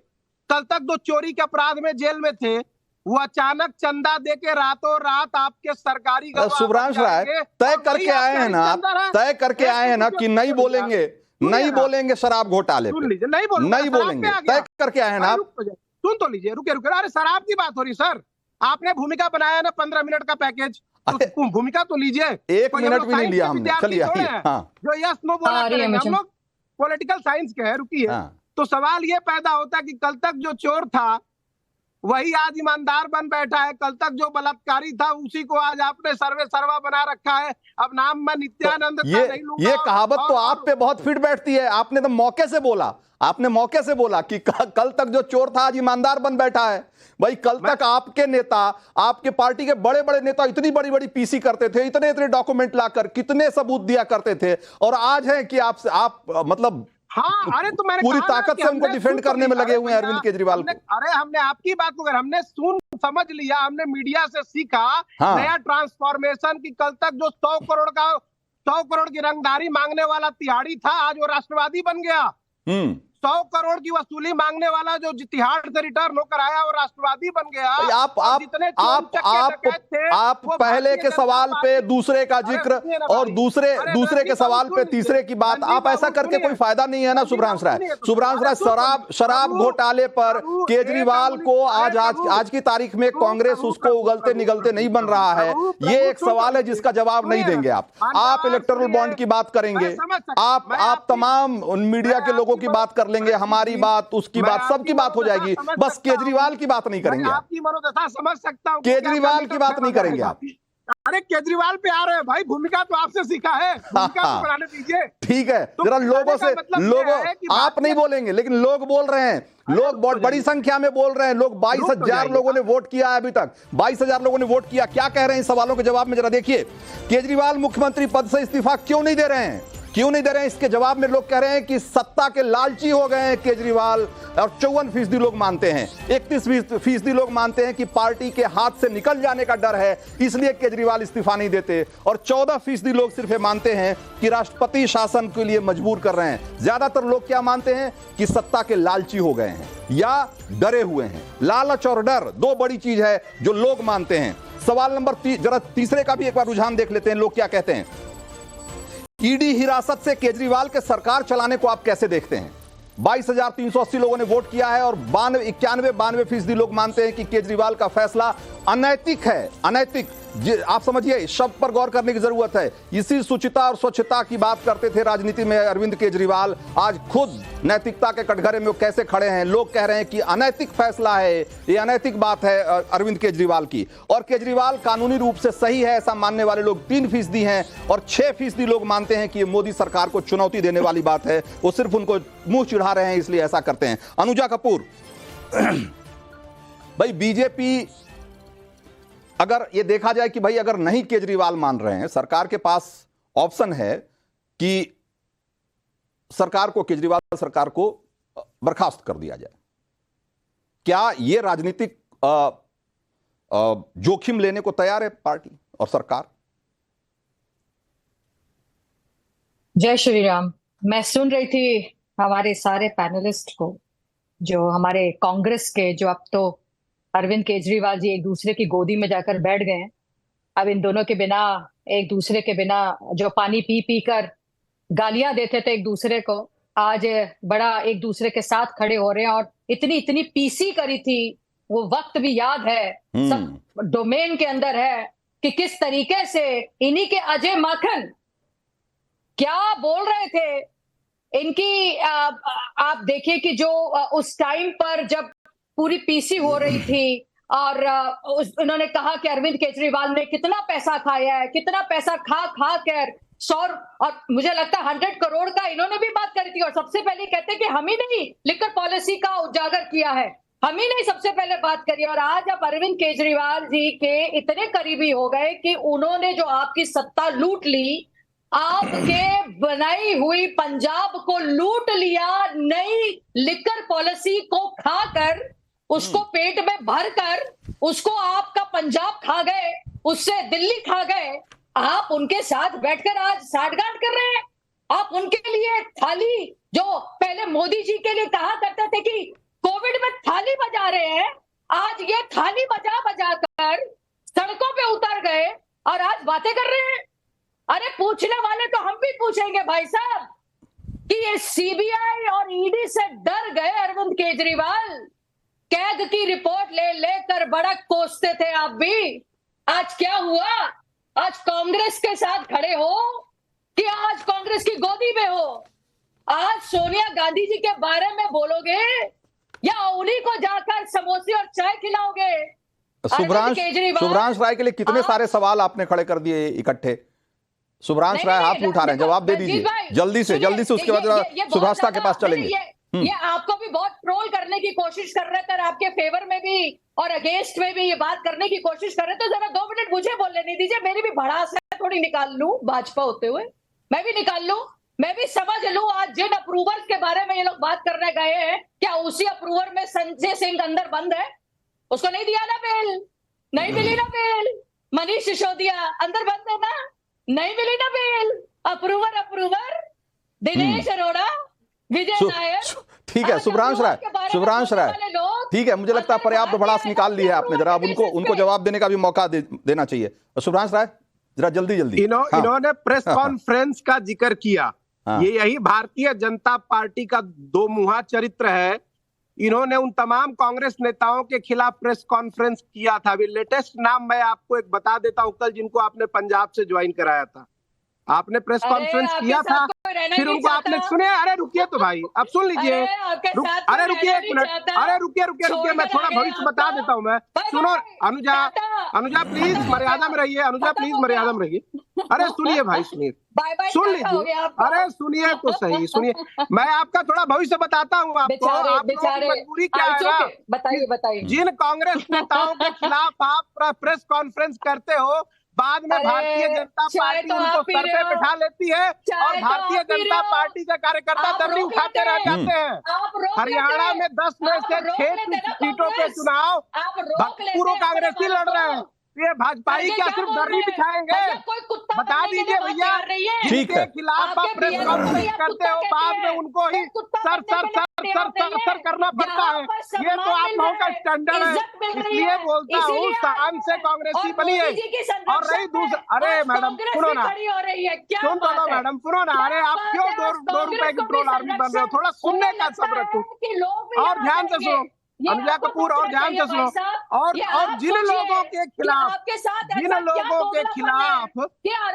Speaker 6: कल तक जो चोरी के अपराध में जेल में थे, वो अचानक चंदा देके रातों रात आपके सरकारी
Speaker 1: शुभ्रांश राय तय करके आए हैं ना, तय करके आए हैं ना कि नहीं बोलेंगे शराब घोटाले पे, नहीं बोलेंगे, तय करके आए हैं ना।
Speaker 6: सुन तो लीजिए, रुके। अरे शराब की बात हो रही सर, आपने भूमिका बनाया ना 15 मिनट का पैकेज, तो भूमिका तो लीजिए।
Speaker 1: 1 मिनट भी नहीं लिया हमने। चलिए,
Speaker 6: जो यस नो बोला, हम लोग पॉलिटिकल साइंस के हैं, रुकिए। तो सवाल ये पैदा होता है कि कल तक जो चोर था वही आज ईमानदार बन बैठा है, कल तक जो बलात्कारी था उसी को आज आपने सर्वा बना रखा है। अब नाम मैं नित्यानंद
Speaker 1: तो ये कहावत तो आप पे बहुत फिट बैठती है। आपने तो मौके से बोला कि कल तक जो चोर था आज ईमानदार बन बैठा है। भाई कल तक आपके नेता, आपके पार्टी के बड़े बड़े नेता इतनी बड़ी बड़ी पीसी करते थे, इतने डॉक्यूमेंट लाकर कितने सबूत दिया करते थे, और आज है कि आप मतलब
Speaker 6: हाँ, अरे तो मैंने
Speaker 1: पूरी
Speaker 6: कहा ना
Speaker 1: ताकत
Speaker 6: कि
Speaker 1: से उनको
Speaker 6: हमने
Speaker 1: डिफेंड
Speaker 6: सुन तो
Speaker 1: करने में
Speaker 6: लिया।
Speaker 1: लगे हुए हैं
Speaker 6: अरे
Speaker 1: अरविंद केजरीवाल
Speaker 6: हमने-
Speaker 1: को।
Speaker 6: अरे हमने आपकी बात को, अगर हमने सुन समझ लिया, हमने मीडिया से सीखा,
Speaker 1: हाँ।
Speaker 6: नया ट्रांसफॉर्मेशन की कल तक जो 100 करोड़ की रंगदारी मांगने वाला तिहाड़ी था, आज वो राष्ट्रवादी बन गया। 100 करोड़ की वसूली मांगने वाला जो तिहाड़ से रिटर्न होकर आया वो राष्ट्रवादी बन गया। और जितने चोर चक्के डकैत थे,
Speaker 1: आप
Speaker 6: वो
Speaker 1: पहले
Speaker 6: भारतीय
Speaker 1: के
Speaker 6: जनता
Speaker 1: सवाल पे
Speaker 6: पार्टी-
Speaker 1: दूसरे का
Speaker 6: अरे
Speaker 1: जिक्र
Speaker 6: सुनिए ना
Speaker 1: और
Speaker 6: भाई।
Speaker 1: दूसरे
Speaker 6: अरे
Speaker 1: के
Speaker 6: रणजीत
Speaker 1: सवाल
Speaker 6: बाबू
Speaker 1: पे
Speaker 6: सुनिए।
Speaker 1: तीसरे की बात।
Speaker 6: रणजीत
Speaker 1: आप ऐसा
Speaker 6: बाबू
Speaker 1: करके
Speaker 6: सुनिए।
Speaker 1: कोई फायदा नहीं है ना।
Speaker 6: रणजीत
Speaker 1: शुभ्रांश
Speaker 6: बाबू
Speaker 1: राय,
Speaker 6: सुनिए तो।
Speaker 1: शुभ्रांश
Speaker 6: अरे
Speaker 1: राय,
Speaker 6: सुन तो।
Speaker 1: शराब
Speaker 6: प्रभु,
Speaker 1: घोटाले पर
Speaker 6: प्रभु,
Speaker 1: केजरीवाल
Speaker 6: एक
Speaker 1: को
Speaker 6: अरे
Speaker 1: आज
Speaker 6: प्रभु,
Speaker 1: आज की तारीख में
Speaker 6: प्रभु,
Speaker 1: कांग्रेस
Speaker 6: प्रभु,
Speaker 1: उसको उगलते
Speaker 6: प्रभु,
Speaker 1: निगलते नहीं बन रहा है।
Speaker 6: प्रभु,
Speaker 1: ये एक
Speaker 6: सुन तो
Speaker 1: सवाल है
Speaker 6: लीजिए।
Speaker 1: जिसका जवाब नहीं
Speaker 6: सुनिए
Speaker 1: देंगे
Speaker 6: ना।
Speaker 1: आप इलेक्टोरल
Speaker 6: सुनिए।
Speaker 1: बॉन्ड की बात करेंगे,
Speaker 6: मैं समझ सकता-
Speaker 1: आप
Speaker 6: मैं
Speaker 1: आप
Speaker 6: आपकी-
Speaker 1: तमाम उन मीडिया
Speaker 6: मैं
Speaker 1: के लोगों
Speaker 6: आपकी
Speaker 1: की बात कर लेंगे, हमारी बात, उसकी
Speaker 6: मैं
Speaker 1: बात, सबकी
Speaker 6: आपकी
Speaker 1: बात हो
Speaker 6: मनोदशा
Speaker 1: जाएगी,
Speaker 6: समझ
Speaker 1: बस
Speaker 6: सकता हूं।
Speaker 1: केजरीवाल की बात नहीं
Speaker 6: मैं
Speaker 1: करेंगे आप।
Speaker 6: आपकी मनोदशा समझ सकता हूँ।
Speaker 1: केजरीवाल की बात नहीं करेंगे आप।
Speaker 6: अरे केजरीवाल पे आ रहे हैं भाई, भूमिका तो आपसे सीखा है, भूमिका तो बनाने दीजिए।
Speaker 1: ठीक है,
Speaker 6: तो
Speaker 1: जरा लोगों
Speaker 6: कहने का
Speaker 1: से,
Speaker 6: मतलब
Speaker 1: लोगों,
Speaker 6: ये है कि
Speaker 1: आप नहीं बोलेंगे लेकिन लोग बोल रहे हैं, लोग बहुत बड़ी संख्या में बोल रहे हैं। लोग 22,000 लोगों ने वोट किया है अभी तक, 22,000 लोगों ने वोट किया। क्या कह रहे हैं इन सवालों के जवाब में जरा देखिए। केजरीवाल मुख्यमंत्री पद से इस्तीफा क्यों नहीं दे रहे हैं, क्यों नहीं दे रहे हैं? इसके जवाब में लोग कह रहे हैं कि सत्ता के लालची हो गए हैं केजरीवाल, और 54% लोग मानते हैं, 31% लोग मानते हैं कि पार्टी के हाथ से निकल जाने का डर है, इसलिए केजरीवाल इस्तीफा नहीं देते, और 14% लोग सिर्फ ये मानते हैं कि राष्ट्रपति शासन के लिए मजबूर कर रहे हैं। ज्यादातर लोग क्या मानते हैं कि सत्ता के लालची हो गए हैं या डरे हुए हैं। लालच और डर दो बड़ी चीज है जो लोग मानते हैं। सवाल नंबर जरा तीसरे का भी एक बार रुझान देख लेते हैं, लोग क्या कहते हैं। ईडी हिरासत से केजरीवाल के सरकार चलाने को आप कैसे देखते हैं? 22,380 लोगों ने वोट किया है और 92% लोग मानते हैं कि केजरीवाल का फैसला अनैतिक है। अनैतिक, आप समझिए, इस शब्द पर गौर करने की जरूरत है। इसी शुचिता और स्वच्छता की बात करते थे राजनीति में अरविंद केजरीवाल, आज खुद नैतिकता के कटघरे में कैसे खड़े हैं। लोग कह रहे हैं कि अनैतिक फैसला है, ये अनैतिक बात है अरविंद केजरीवाल की। और केजरीवाल कानूनी रूप से सही है ऐसा मानने वाले लोग 3% हैं, और 6% लोग मानते हैं कि ये मोदी सरकार को चुनौती देने वाली बात है, वो सिर्फ उनको मुंह चिढ़ा रहे हैं इसलिए ऐसा करते हैं। अनुजा कपूर, भाई बीजेपी, अगर ये देखा जाए कि भाई अगर नहीं केजरीवाल मान रहे हैं, सरकार के पास ऑप्शन है कि सरकार को, केजरीवाल सरकार को बर्खास्त कर दिया जाए, क्या ये राजनीतिक जोखिम लेने को तैयार है पार्टी और सरकार?
Speaker 7: जय श्री राम। मैं सुन रही थी हमारे सारे पैनलिस्ट को, जो हमारे कांग्रेस के, जो अब तो अरविंद केजरीवाल जी एक दूसरे की गोदी में जाकर बैठ गए हैं। अब इन दोनों के बिना, एक दूसरे के बिना, जो पानी पी पी कर गालियां देते थे एक दूसरे को, आज बड़ा एक दूसरे के साथ खड़े हो रहे हैं। और इतनी इतनी पीसी करी थी, वो वक्त भी याद है, सब डोमेन के अंदर है कि किस तरीके से इन्हीं के अजय माखन क्या बोल रहे थे। इनकी आप देखिए कि जो उस टाइम पर जब पूरी पीसी हो रही थी और उन्होंने कहा कि अरविंद केजरीवाल ने कितना पैसा खाया है, कितना पैसा खा खा कर 100, और मुझे लगता है 100 करोड़ का इन्होंने भी बात करी थी। और सबसे पहले कहते कि हम ही नहीं लिकर पॉलिसी का उजागर किया है, हम ही नहीं सबसे पहले बात करी। और आज आप अरविंद केजरीवाल जी के इतने करीबी हो गए कि उन्होंने जो आपकी सत्ता लूट ली, आपके बनाई हुई पंजाब को लूट लिया, नई लिकर पॉलिसी को खाकर, उसको पेट में भरकर, उसको आपका पंजाब खा गए, उससे दिल्ली खा गए। आप उनके साथ बैठकर आज साठगांठ कर रहे हैं। आप उनके लिए थाली, जो पहले मोदी जी के लिए कहा करते थे कि कोविड में थाली बजा रहे हैं, आज ये थाली बजा बजा कर सड़कों पे उतर गए और आज बातें कर रहे हैं। अरे पूछने वाले तो हम भी पूछेंगे भाई साहब कि ये सीबीआई और ईडी से डर गए अरविंद केजरीवाल। कैग की रिपोर्ट ले लेकर बड़ा कोसते थे आप भी। आज क्या हुआ? आज कांग्रेस के साथ खड़े हो कि आज कांग्रेस की गोदी में हो? आज सोनिया गांधी जी के बारे में बोलोगे या उन्हीं को जाकर समोसे और चाय खिलाओगे?
Speaker 1: शुभ्रांश राय के लिए कितने सारे सवाल आपने खड़े कर दिए इकट्ठे। शुभ्रांश राय हाथ उठा रहे हैं, जवाब दे दीजिए जल्दी से, उसके बाद सुभाषता के पास चलेंगे।
Speaker 7: ये आपको भी बहुत ट्रोल करने की कोशिश कर रहे थे, आपके फेवर में भी और अगेंस्ट में भी ये बात करने की कोशिश कर रहे थे। जरा 2 मिनट मुझे बोलने नहीं दीजिए, मेरी भी भड़ास है, थोड़ी निकाल लूं भाजपा होते हुए, मैं भी निकाल लूं। मैं भी समझ लूं आज जिन अप्रूवर्स के बारे में ये लोग बात करने गए हैं, क्या उसी अप्रूवर में संजय सिंह अंदर बंद है? उसको नहीं दिया ना बेल, नहीं मिली ना बेल। मनीष सिसोदिया अंदर बंद है ना, नहीं मिली ना बेल। अप्रूवर दिनेश अरोड़ा, विजय नायर।
Speaker 1: ठीक है शुभ्रांश राय, ठीक है, मुझे लगता है पर्याप्त भड़ास निकाल ली है आपने, जरा अब उनको जवाब देने का भी मौका देना चाहिए। शुभ्रांश राय जरा जल्दी
Speaker 6: इन्होंने प्रेस कॉन्फ्रेंस का जिक्र किया। ये यही भारतीय जनता पार्टी का दो मुहा चरित्र है। इन्होंने उन तमाम कांग्रेस नेताओं के खिलाफ प्रेस कॉन्फ्रेंस किया था। अभी लेटेस्ट नाम मैं आपको एक बता देता हूं, कल जिनको आपने पंजाब से ज्वाइन कराया था, आपने प्रेस कॉन्फ्रेंस किया था, फिर उनको आपने सुने। अरे रुकिए तो भाई, अब सुन लीजिए। अरे रुकिए एक मिनट, अरे रुकिए, मैं थोड़ा भविष्य बता देता हूँ। मैं सुनो, अनुजा प्लीज मर्यादा में रहिए, अनुजा प्लीज मर्यादा में रहिए। अरे सुनिए भाई, सुन लीजिए, अरे सुनिए तो सही, सुनिए। मैं आपका थोड़ा भविष्य बताता हूँ आपको। आप लोगों की मजबूरी क्या है ना,
Speaker 7: बताइए।
Speaker 6: जिन कांग्रेस नेताओं के खिलाफ आप प्रेस कॉन्फ्रेंस करते हो, बाद में भारतीय जनता पार्टी उनको सर पे बिठा लेती है और भारतीय जनता पार्टी के कार्यकर्ता दर्री उठाते रह जाते हैं। हरियाणा में 10 में से 6 सीटों पे चुनाव पूर्व कांग्रेसी लड़ रहे हैं। ये भाजपा ही क्या सिर्फ दर्री बिछाएंगे? बता दीजिए भैया, जिनके खिलाफ आप प्रेस कॉन्फ्रेंस करते हो, बाद में उनको ही सर करना पड़ता है। ये तो आप लोगों का स्टैंडर्ड है, इसलिए बोलता हूँ शान से कांग्रेसी बनी है। और रही दूसरा, अरे मैडम सुनो ना, सुन तो लो मैडम, सुनो ना। अरे आप क्यों 2 रुपए की ट्रोल आर्मी बन रहे हो? थोड़ा सुनने का सब्र रखो और ध्यान से सुनो अनुजा कपूर, और ध्यान से सुनो। और जिन लोगों के खिलाफ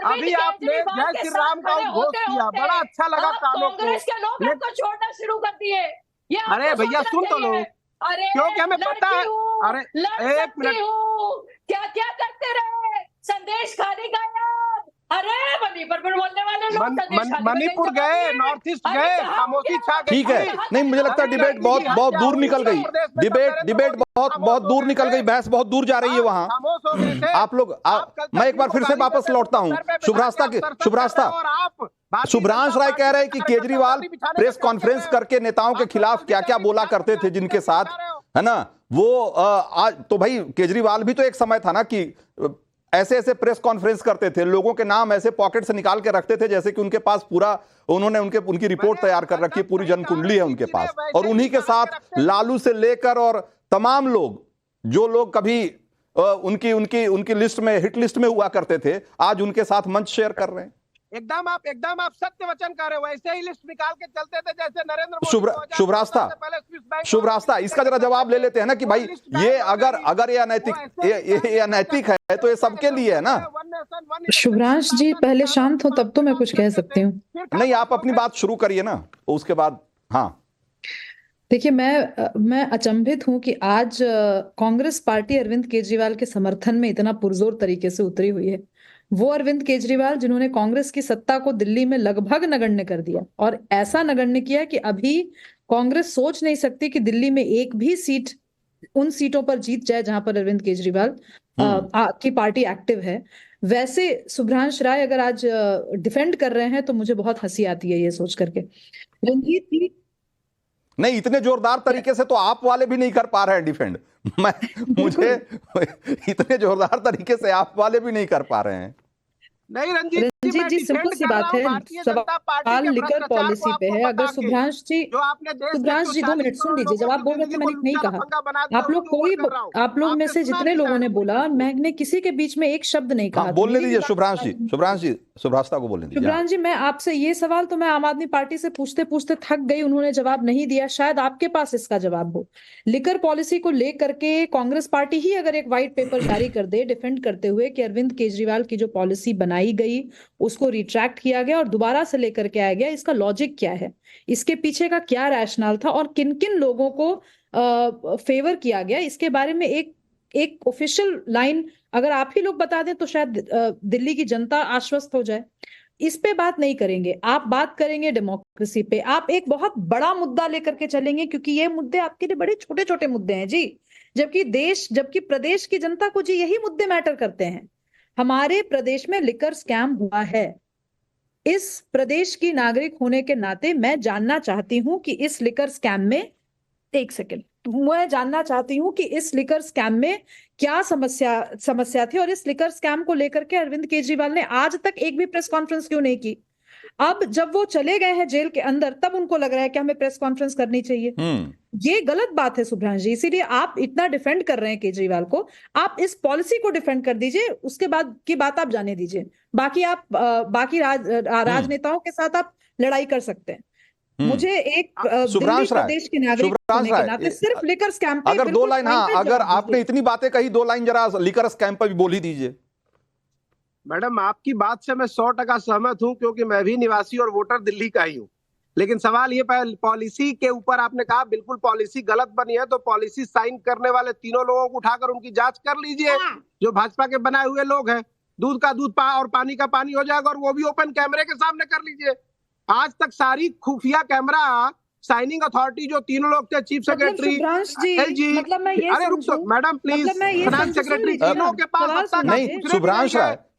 Speaker 6: अभी आपने जय श्री राम का उद्घोष किया, बड़ा अच्छा लगा कानों को
Speaker 7: छोड़ना शुरू कर दिए।
Speaker 6: अरे भैया सुन तो लो, क्योंकि हमें पता है। अरे एक मिनट,
Speaker 7: क्या क्या करते रहे, संदेश खाली गायब। अरे मणिपुर बोलने वाले लोग
Speaker 6: मणिपुर गए, नॉर्थ ईस्ट गए, खामोशी छा गई।
Speaker 1: ठीक है, नहीं मुझे लगता है डिबेट बहुत दूर निकल गई, डिबेट बहुत दूर निकल गई, बहस बहुत दूर जा रही है वहां। आप लोग मैं एक बार फिर से वापस लौटता हूं शुभ्रांश राय कह रहे हैं कि केजरीवाल प्रेस कॉन्फ्रेंस करके नेताओं के खिलाफ क्या क्या बोला करते थे जिनके साथ, है ना, वो आज तो भाई केजरीवाल भी तो एक समय था ना कि ऐसे प्रेस कॉन्फ्रेंस करते थे, लोगों के नाम ऐसे पॉकेट से निकाल के रखते थे जैसे कि उनके पास पूरा, उन्होंने उनकी रिपोर्ट तैयार कर रखी है, पूरी जनकुंडली है उनके पास। और उन्हीं के साथ लालू से लेकर और तमाम लोग, जो लोग कभी उनकी लिस्ट में, हिट लिस्ट में हुआ करते थे, आज उनके साथ मंच शेयर कर रहे हैं।
Speaker 6: एकदम आप सत्य वचन कर रहे हो। वैसे ही लिस्ट निकाल के चलते थे जैसे नरेंद्र मोदी।
Speaker 1: शुभ रास्ता इसका जरा जवाब ले लेते हैं ना कि भाई ये अगर ये अनैतिक है तो ये सबके लिए है ना।
Speaker 8: शुभ्रांश जी पहले शांत हो तब तो मैं कुछ कह सकती हूँ।
Speaker 1: नहीं, आप अपनी बात शुरू करिए ना, उसके बाद। हाँ
Speaker 8: देखिए, मैं अचंभित हूं कि आज कांग्रेस पार्टी अरविंद केजरीवाल के समर्थन में इतना पुरजोर तरीके से उतरी हुई है। वो अरविंद केजरीवाल जिन्होंने कांग्रेस की सत्ता को दिल्ली में लगभग नगण्य कर दिया, और ऐसा नगण्य किया कि अभी कांग्रेस सोच नहीं सकती कि दिल्ली में एक भी सीट उन सीटों पर जीत जाए जहां पर अरविंद केजरीवाल की पार्टी एक्टिव है। वैसे शुभ्रांश राय अगर आज डिफेंड कर रहे हैं तो मुझे बहुत हंसी आती है ये सोच करके। रंजीत जी
Speaker 1: नहीं, इतने जोरदार तरीके से तो आप वाले भी नहीं कर पा रहे हैं डिफेंड। मुझे इतने जोरदार तरीके से आप वाले भी नहीं कर पा रहे हैं।
Speaker 6: नहीं रंजीत
Speaker 8: जी सिंपल सी बात है, सवाल लिकर पॉलिसी पे है। अगर शुभ्रांश जी 2 मिनट सुन लीजिए, जब आप बोल रहे थे मैंने नहीं कहा, आप लोग में से जितने लोगों ने बोला, मैंने किसी के बीच में एक शब्द नहीं कहा।
Speaker 1: बोलने दीजिए शुभ्रांश जी शुभ्रास्ता को बोलने दीजिए।
Speaker 8: शुभ्रांश जी, मैं आपसे ये सवाल तो मैं आम आदमी पार्टी से पूछते पूछते थक गई, उन्होंने जवाब नहीं दिया, शायद आपके पास इसका जवाब हो। लिकर पॉलिसी को लेकर के कांग्रेस पार्टी ही अगर एक व्हाइट पेपर जारी कर दे डिफेंड करते हुए कि अरविंद केजरीवाल की जो पॉलिसी बनाई गई उसको रिट्रैक्ट किया गया और दोबारा से लेकर के आया गया, इसका लॉजिक क्या है, इसके पीछे का क्या रैशनल था और किन किन लोगों को फेवर किया गया, इसके बारे में एक ऑफिशियल लाइन अगर आप ही लोग बता दें तो शायद दिल्ली की जनता आश्वस्त हो जाए। इस पे बात नहीं करेंगे, आप बात करेंगे डेमोक्रेसी पे। आप एक बहुत बड़ा मुद्दा लेकर के चलेंगे क्योंकि ये मुद्दे आपके लिए बड़े छोटे छोटे मुद्दे हैं जी, जबकि प्रदेश की जनता को जी यही मुद्दे मैटर करते हैं। हमारे प्रदेश में लिकर स्कैम हुआ है, इस प्रदेश की नागरिक होने के नाते मैं जानना चाहती हूं कि इस लिकर स्कैम में, एक सेकेंड, मैं जानना चाहती हूं कि इस लिकर स्कैम में क्या समस्या थी, और इस लिकर स्कैम को लेकर के अरविंद केजरीवाल ने आज तक एक भी प्रेस कॉन्फ्रेंस क्यों नहीं की। अब जब वो चले गए हैं जेल के अंदर, तब उनको लग रहा है कि हमें प्रेस कॉन्फ्रेंस करनी चाहिए। ये गलत बात है सुभ्रांश जी, इसीलिए आप इतना डिफेंड कर रहे हैं केजरीवाल को, आप इस पॉलिसी को डिफेंड कर दीजिए, उसके बाद की बात आप जाने दीजिए। बाकी आप बाकी राजनेताओं के साथ आप लड़ाई कर सकते हैं। मुझे एक दिल्ली प्रदेश के नागरिक होने के नाते सिर्फ लिकर स्कैम पे
Speaker 1: अगर 2 लाइन, हाँ, अगर आपने इतनी बातें कही, 2 लाइन जरा लिकर स्कैम पर भी बोल ही दीजिए।
Speaker 6: मैडम, आपकी बात से मैं 100% सहमत हूं, क्योंकि मैं भी निवासी और वोटर दिल्ली का ही हूं। लेकिन सवाल ये पॉलिसी के ऊपर आपने कहा बिल्कुल पॉलिसी गलत बनी है, तो पॉलिसी साइन करने वाले तीनों लोगों को उठाकर उनकी जांच कर लीजिए, जो भाजपा के बनाए हुए लोग हैं। दूध का दूध और पानी का पानी हो जाएगा, और वो भी ओपन कैमरे के सामने कर लीजिए। आज तक सारी खुफिया कैमरा साइनिंग अथॉरिटी जो तीनों लोग थे, चीफ सेक्रेटरी, एलजी, अरे रुक तो मैडम प्लीज, फाइनेंस सेक्रेटरी, तीनों के पास
Speaker 1: नहीं।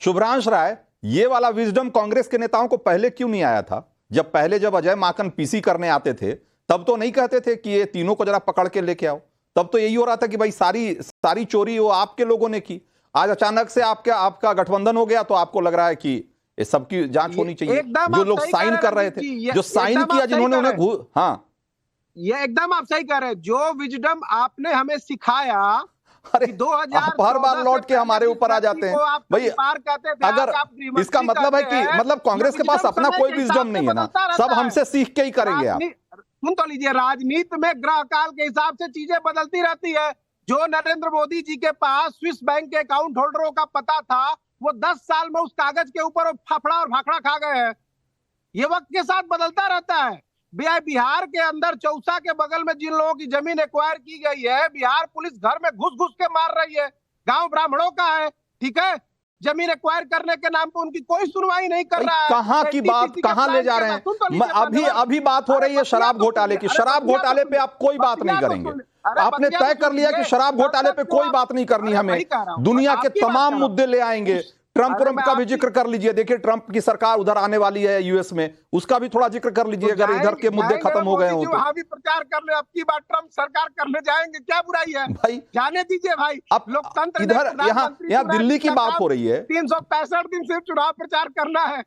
Speaker 1: शुभ्रांश राय, ये वाला विजडम कांग्रेस के नेताओं को पहले क्यों नहीं आया था? जब अजय माकन पीसी करने आते थे, तब तो नहीं कहते थे कि ये तीनों को जरा पकड़ के लेके आओ? तब तो यही हो रहा था कि भाई सारी चोरी वो आपके लोगों ने की। आज अचानक से आपका गठबंधन हो गया, तो आपको लग रहा है कि ये सबकी जांच होनी चाहिए। जो लोग साइन कर रहे थे, जो साइन किया, जिन्होंने उन्हें, हाँ, ये
Speaker 6: एकदम आप सही कह रहे हैं। जो विजडम आपने हमें सिखाया,
Speaker 1: अरे 2000 आप हर बार लौट के हमारे ऊपर आ जाते हैं भाई। अगर इसका मतलब है कि कांग्रेस के पास अपना कोई विजडम नहीं है ना, सब हमसे सीख के ही करेंगे आप।
Speaker 6: सुन तो लीजिए, राजनीति में ग्रह काल के हिसाब से चीजें बदलती रहती है। जो नरेंद्र मोदी जी के पास स्विस बैंक के अकाउंट होल्डरों का पता था, वो 10 साल में उस कागज के ऊपर फाफड़ा और भाखड़ा खा गए हैं। ये वक्त के साथ बदलता रहता है। बिहार के अंदर चौसा के बगल में जिन लोगों की जमीन एक्वायर की गई है, बिहार पुलिस घर में घुस के मार रही है। गांव ब्राह्मणों का है, ठीक है, जमीन एक्वायर करने के नाम पे उनकी कोई सुनवाई नहीं कर रहा है।
Speaker 1: कहां की बात कहां ले जा रहे हैं? अभी बात हो रही है शराब घोटाले की। शराब घोटाले पे आप कोई बात नहीं करेंगे। आपने तय कर लिया कि शराब घोटाले पे कोई बात नहीं करनी हमें। दुनिया के तमाम मुद्दे ले आएंगे। ट्रंप का भी जिक्र कर लीजिए। देखिए, ट्रंप की सरकार उधर आने वाली है यूएस में, उसका भी थोड़ा जिक्र कर लीजिए, अगर इधर के मुद्दे खत्म हो गए हो तो।
Speaker 6: वहां भी प्रचार करने, अब की बार ट्रंप सरकार करने जाएंगे, क्या बुराई है भाई? जाने दीजिए भाई।
Speaker 1: अब लोकतंत्र इधर यहाँ दिल्ली की बात हो रही है।
Speaker 6: 365 दिन सिर्फ चुनाव प्रचार करना है।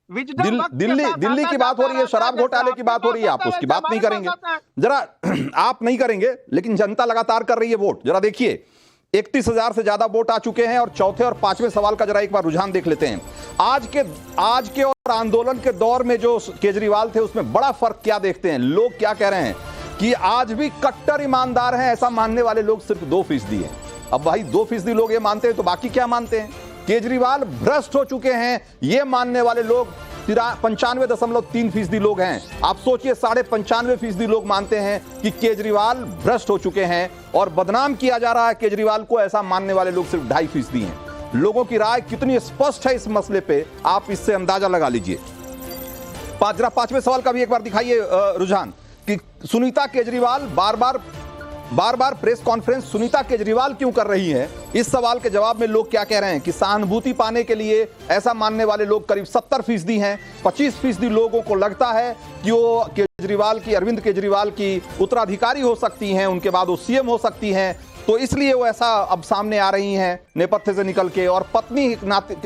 Speaker 1: दिल्ली की बात हो रही है, शराब घोटाले की बात हो रही है, आप उसकी बात नहीं करेंगे। जरा आप नहीं करेंगे, लेकिन जनता लगातार कर रही है वोट। जरा देखिए, 31,000 से ज्यादा वोट आ चुके हैं। और चौथे और पांचवें सवाल का जरा एक बार रुझान देख लेते हैं। आज के और आंदोलन के दौर में जो केजरीवाल थे, उसमें बड़ा फर्क क्या देखते हैं? लोग क्या कह रहे हैं कि आज भी कट्टर ईमानदार हैं, ऐसा मानने वाले लोग सिर्फ 2% हैं। अब भाई 2% लोग ये मानते हैं, तो बाकी क्या मानते हैं? केजरीवाल भ्रष्ट हो चुके हैं, ये मानने वाले लोग 95.3% लोग हैं। आप सोचिए, 95.5% लोग मानते हैं कि केजरीवाल भ्रष्ट हो चुके हैं और बदनाम किया जा रहा है केजरीवाल को, ऐसा मानने वाले लोग सिर्फ 2.5% हैं। लोगों की राय कितनी स्पष्ट है इस मसले पे, आप इससे अंदाजा लगा लीजिए। जरा पांचवें सवाल का भी एक बार दिखाइए रुझान, कि सुनीता केजरीवाल बार बार प्रेस कॉन्फ्रेंस सुनीता केजरीवाल क्यों कर रही हैं? इस सवाल के जवाब में लोग क्या कह रहे हैं कि सहानुभूति पाने के लिए ऐसा मानने वाले लोग करीब 70% हैं। 25% लोगों को लगता है कि वो अरविंद केजरीवाल की उत्तराधिकारी हो सकती हैं, उनके बाद वो सीएम हो सकती हैं, तो इसलिए वो ऐसा अब सामने आ रही हैं नेपथ्य से निकल के, और पत्नी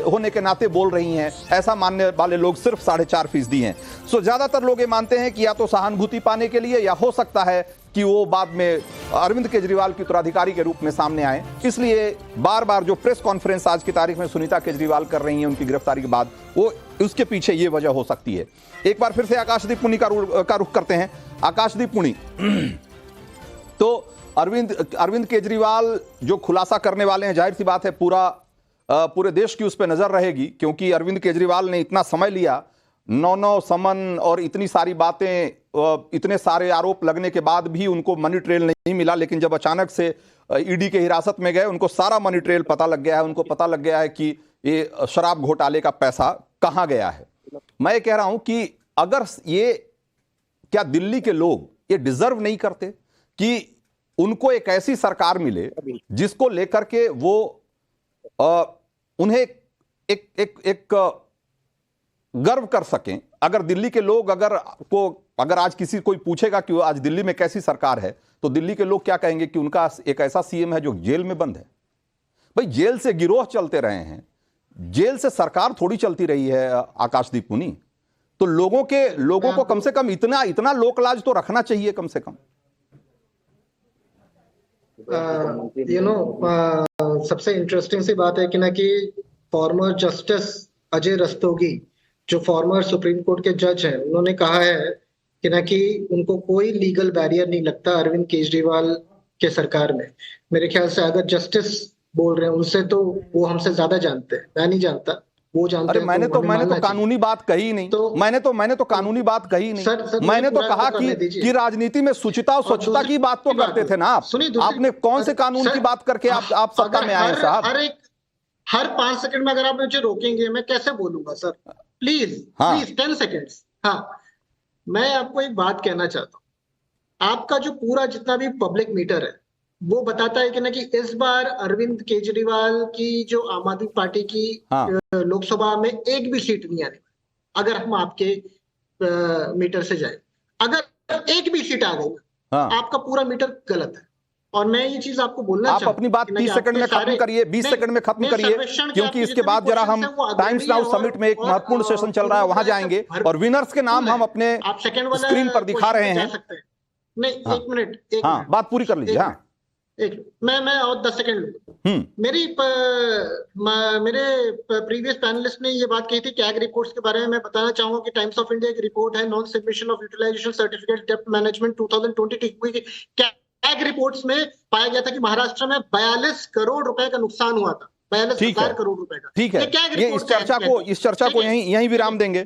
Speaker 1: होने के नाते बोल रही हैं, ऐसा मानने वाले लोग सिर्फ 4.5% हैं। सो ज्यादातर लोग ये मानते हैं कि या तो सहानुभूति पाने के लिए, या हो सकता है कि वो बाद में अरविंद केजरीवाल की उत्तराधिकारी के रूप में सामने आए। इसलिए बार बार जो प्रेस कॉन्फ्रेंस आज की तारीख में सुनीता केजरीवाल कर रही हैं उनकी गिरफ्तारी के बाद, वो उसके पीछे ये वजह हो सकती है। एक बार फिर से आकाशदीप पुनी का रुख करते हैं। आकाशदीप पुनी, तो अरविंद केजरीवाल जो खुलासा करने वाले हैं, जाहिर सी बात है पूरे देश की उस पर नजर रहेगी, क्योंकि अरविंद केजरीवाल ने इतना समय लिया, 9 समन और इतनी सारी बातें, इतने सारे आरोप लगने के बाद भी उनको मनी ट्रेल नहीं मिला। लेकिन जब अचानक से ईडी के हिरासत में गए, उनको सारा मनी ट्रेल पता लग गया है। उनको पता लग गया है कि ये शराब घोटाले का पैसा कहां गया है। मैं ये कह रहा हूं कि अगर क्या दिल्ली के लोग ये डिजर्व नहीं करते कि उनको एक ऐसी सरकार मिले जिसको लेकर के वो उन्हें एक गर्व कर सकें। अगर दिल्ली के लोग अगर आज किसी कोई पूछेगा कि आज दिल्ली में कैसी सरकार है, तो दिल्ली के लोग क्या कहेंगे कि उनका एक ऐसा सीएम है जो जेल में बंद है। भाई जेल से गिरोह चलते रहे हैं, जेल से सरकार थोड़ी चलती रही है आकाशदीप मुनि। तो लोगों को कम से कम इतना लोकलाज तो रखना चाहिए कम से कम।
Speaker 5: सबसे इंटरेस्टिंग सी बात है कि फॉर्मर जस्टिस अजय रस्तोगी, जो फॉर्मर सुप्रीम कोर्ट के जज हैं, उन्होंने कहा है कि उनको कोई लीगल बैरियर नहीं लगता अरविंद केजरीवाल के सरकार में। मेरे ख्याल से अगर जस्टिस बोल रहे हैं उनसे, तो वो हमसे ज्यादा जानते हैं, मैं नहीं जानता, वो जानते हैं।
Speaker 1: मैंने तो कानूनी बात कही नहीं, मैंने तो कानूनी बात कही नहीं। मैंने तो कहा कि राजनीति में शुचिता और स्वच्छता की बात तो करते थे ना आप। आपने कौन से कानून की बात करके आप सत्ता में आए साहब?
Speaker 5: हर 5 सेकंड में अगर आप मुझे रोकेंगे, मैं कैसे बोलूंगा सर? Please 10 seconds. हाँ, मैं आपको एक बात कहना चाहता हूं। आपका जो पूरा जितना भी पब्लिक मीटर है, वो बताता है कि इस बार अरविंद केजरीवाल की जो आम आदमी पार्टी की लोकसभा में एक भी सीट नहीं आने, अगर हम आपके मीटर से जाए, अगर एक भी सीट आ गई, आपका पूरा मीटर गलत है। और मैं ये चीज आपको बोलना
Speaker 1: आप अपनी बात 30 सेकंड में खत्म करिए, 20 सेकंड में खत्म करिए, क्योंकि इसके बाद जरा हम टाइम्स नाउ समिट में एक महत्वपूर्ण सेशन चल रहा है, वहां जाएंगे और विनर्स के नाम हम अपने स्क्रीन पर दिखा रहे हैं।
Speaker 5: नहीं, एक मिनट,
Speaker 1: बात पूरी कर लीजिए। हाँ,
Speaker 5: मैं और 10 सेकंड लूंगा। मेरे प्रीवियस पैनलिस्ट ने ये बात कही थी कैग रिपोर्ट्स के बारे में। मैं बताना चाहूंगा कि टाइम्स ऑफ इंडिया की रिपोर्ट है, non submission of utilization certificate डेप्ट मैनेजमेंट 2020। कैग रिपोर्ट्स में पाया गया था कि महाराष्ट्र में 42 करोड़ रुपए का नुकसान हुआ था, 42,000 करोड़ रुपए का।
Speaker 1: ठीक है, ये इस चर्चा को यहीं विराम देंगे।